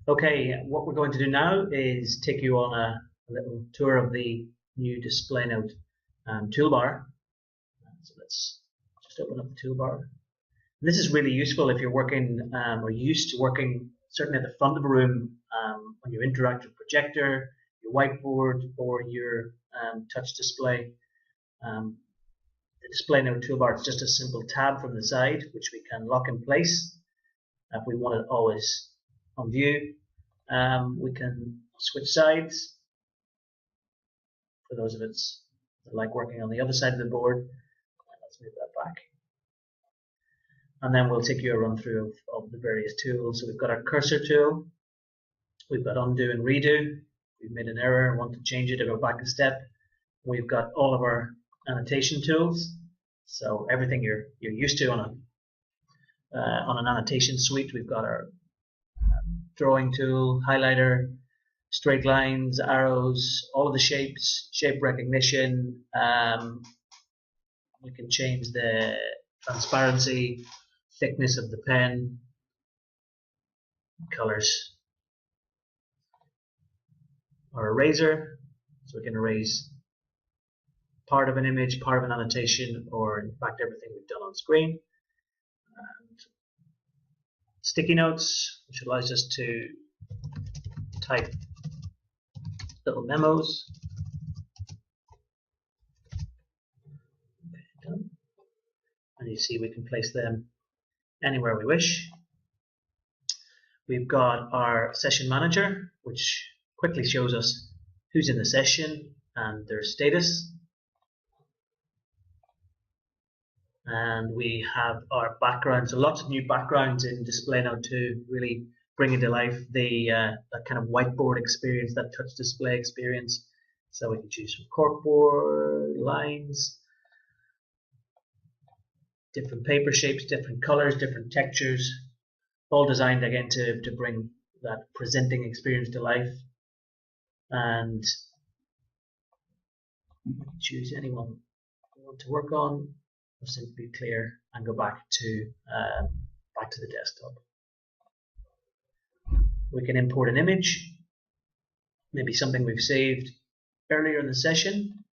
Okay, what we're going to do now is take you on a little tour of the new DisplayNote toolbar. So let's just open up the toolbar. This is really useful if you're working or used to working certainly at the front of a room on your interactive projector, your whiteboard, or your touch display. The DisplayNote toolbar is just a simple tab from the side which we can lock in place if we want it always on view. We can switch sides for those of us that like working on the other side of the board. Let's move that back. And then we'll take you a run through of the various tools. So we've got our cursor tool, we've got undo and redo. We've made an error and want to change it or go back a step. We've got all of our annotation tools. So everything you're used to on an annotation suite. We've got our drawing tool, highlighter, straight lines, arrows, all of the shapes, shape recognition. We can change the transparency, thickness of the pen, colors. Our eraser, so we can erase part of an image, part of an annotation, or in fact everything we've done on screen. And sticky notes, which allows us to type little memos. Okay, done. And you see we can place them anywhere we wish. We've got our session manager, which quickly shows us who's in the session and their status. And we have our backgrounds, so lots of new backgrounds in DisplayNote to really bring into life the that kind of whiteboard experience, that touch display experience. So we can choose from corkboard, lines, different paper shapes, different colors, different textures, all designed again to bring that presenting experience to life. And choose anyone you want to work on, or simply clear and go back to the desktop. We can import an image, maybe something we've saved earlier in the session,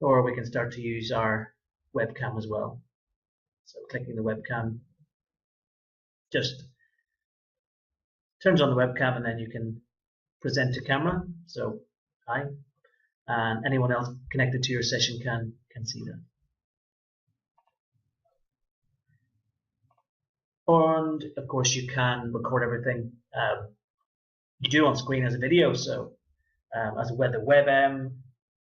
or we can start to use our webcam as well. So clicking the webcam just turns on the webcam, and then you can present to camera. So hi, and anyone else connected to your session can see that. And of course you can record everything you do on screen as a video, so as whether WebM,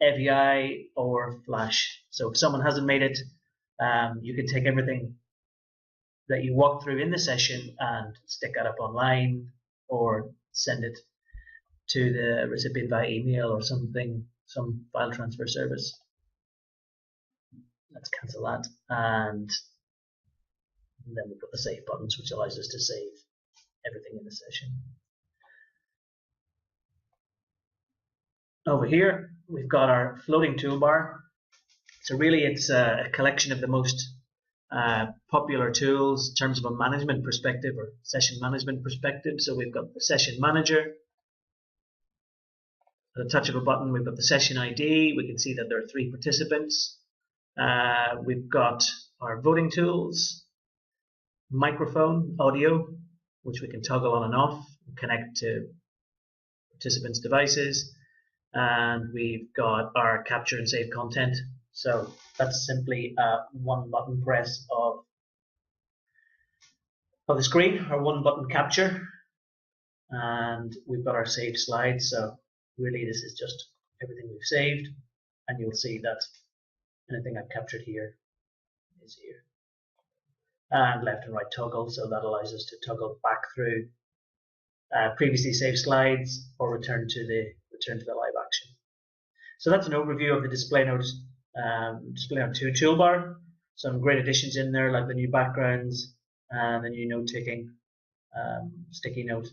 AVI, or Flash. So if someone hasn't made it, you can take everything that you walk through in the session and stick that up online, or send it to the recipient via email or something, some file transfer service. Let's cancel that, and then we've got the save buttons, which allows us to save everything in the session. Over here we've got our floating toolbar. So really it's a collection of the most popular tools in terms of a management perspective or session management perspective. So we've got the session manager. At the touch of a button we've got the session ID. We can see that there are 3 participants. We've got our voting tools, microphone, audio, which we can toggle on and off, and connect to participants' devices, and we've got our capture and save content. So that's simply one button press of the screen, or one button capture, and we've got our saved slides. So really this is just everything we've saved, and you'll see that anything I've captured here is here. And left and right toggle, so that allows us to toggle back through previously saved slides or return to the live action. So that's an overview of the DisplayNote 2 toolbar. Some great additions in there, like the new backgrounds and the new note taking, sticky note